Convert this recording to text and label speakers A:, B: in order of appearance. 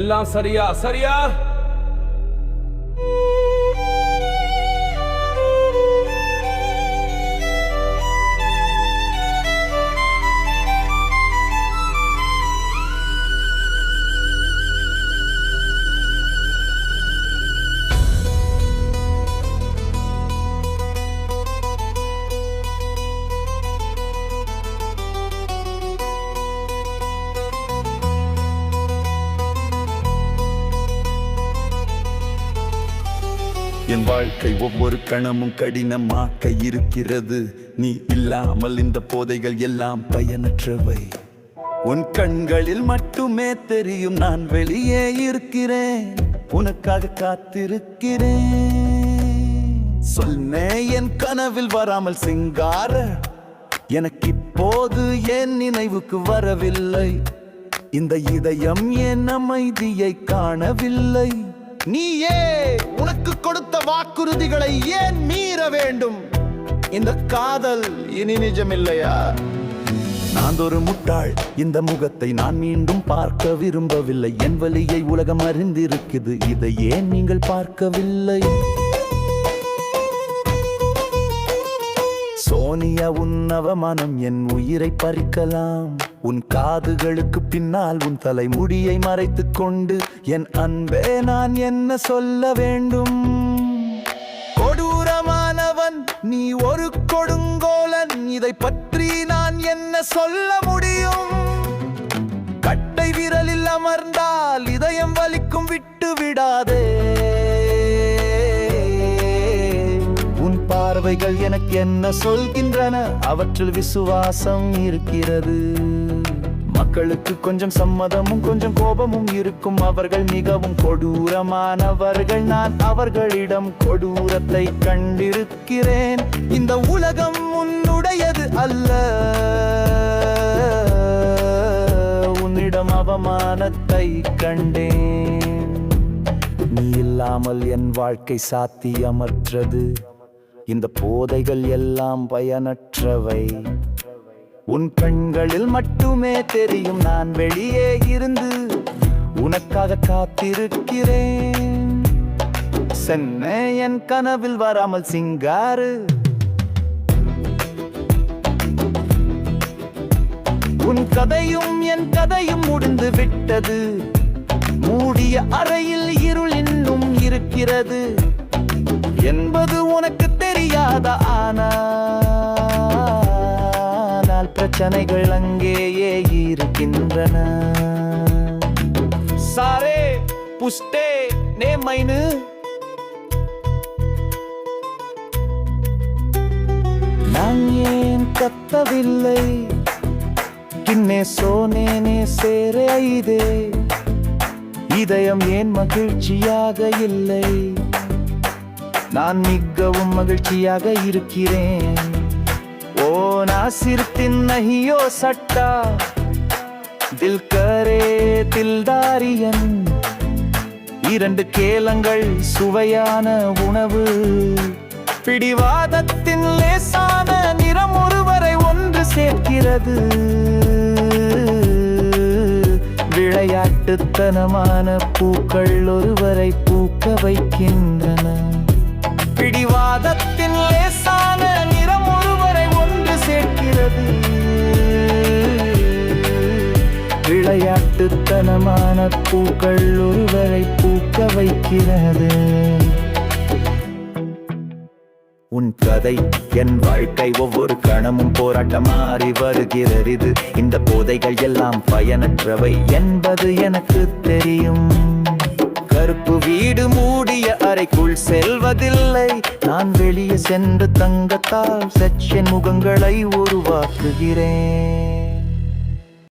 A: எல்லாம் சரியா சரியா?
B: என் வாழ்க்கை ஒவ்வொரு கணமும் கடினமாக இருக்கிறது. நீ இல்லாமல் இந்த போதைகள் எல்லாம் பயனற்றவை. உன் கண்களில் மட்டுமே தெரியும் நான் வெளியே இருக்கிறேன், உனக்காக காத்திருக்கிறேன். சொன்னே என் கனவில் வராமல் சிங்கார, எனக்கு இப்போது என் நினைவுக்கு வரவில்லை. இந்த இதயம் என் அமைதியை காணவில்லை. நீயே உனக்கு கொடுத்த வாக்குறுதிகளை ஏன் மீற வேண்டும்? இந்த காதல் இனி நிஜமில்லையா? நான் ஒரு முட்டாள், இந்த முகத்தை நான் மீண்டும் பார்க்க விரும்பவில்லை. என் வலியை உலகம் அறிந்திருக்குது, இதை ஏன் நீங்கள் பார்க்கவில்லை? சோனியா, உன் அவமானம் என் உயிரை பறிக்கலாம். உன் காதுகளுக்கு பின்னால் உன் தலைமுடியை மறைத்துக் கொண்டு என் அன்பே நான் என்ன சொல்ல வேண்டும்? கொடூரமானவன் நீ, ஒரு கொடுங்கோலன், இதை பற்றி நான் என்ன சொல்ல முடியும்? கட்டை விரலில் அமர்ந்தால் இதயம் வலிக்கும், விட்டு விடாதே. உன் பார்வைகள் எனக்கு என்ன சொல்கின்றன? அவற்றில் விசுவாசம் இருக்கிறது. மக்களுக்கு கொஞ்சம் சம்மதமும் கொஞ்சம் கோபமும் இருக்கும். அவர்கள் மிகவும் கொடூரமானவர்கள். நான் அவர்களிடம் கொடூரத்தை கண்டிருக்கிறேன். இந்த உலகம் உன்னுடையது அல்ல, உன்னிடம் அவமானத்தை கண்டேன். நீ இல்லாமல் என் வாழ்க்கை சாத்தியமற்றது. இந்த போதைகள் எல்லாம் பயனற்றவை. உன் கண்களில் மட்டுமே தெரியும் நான் வெளியே இருந்து உனக்காக காத்திருக்கிறேன். சென்னை என் கனவில் வராமல் சிங்காரு. உன் கதையும் என் கதையும் முடிந்து விட்டது. மூடிய அறையில் இருள் இன்னும் இருக்கிறது என்பது உனக்கு தெரியாத. ஆனால் பிரச்சனைகள் அங்கேயே இருக்கின்றன. சாரே புஷ்டே நே மைனு. நான் ஏன் கத்தவில்லை? கின்னே சோனேனே சேரே ஐதே. இதயம் ஏன் மகிழ்ச்சியாக இல்லை? நான் மிகவும் மகிழ்ச்சியாக இருக்கிறேன். ஓ நாசிர்த்தின் நஹியோ சட்டா, தில் கரே தில்தாரியன். இரண்டு கேளங்கள் சுவையான உணவு. பிடிவாதத்தின் லேசான நிறம் ஒருவரை ஒன்று சேர்க்கிறது. விளையாட்டுத்தனமான பூக்கள் ஒருவரை பூக்க வைக்கின்றன. பிடிவாதத்தின் லேசான நிறம் ஒருவரை ஒன்று சேர்க்கிறது. விளையாட்டுத்தனமான பூக்கள் ஒருவரை பூக்க வைக்கிறது. உன் கதை என் வாழ்க்கை ஒவ்வொரு கணமும் போராட்டம் மாறி வருகிறது. இந்த போதைகள் எல்லாம் பயனற்றவை என்பது எனக்கு தெரியும். கருப்பு வீடு மூடிய அறைக்குள் செல்வதில்லை. நான் வெளியே சென்று தங்கத்தால் சச்சின் முகங்களை உருவாக்குகிறேன்.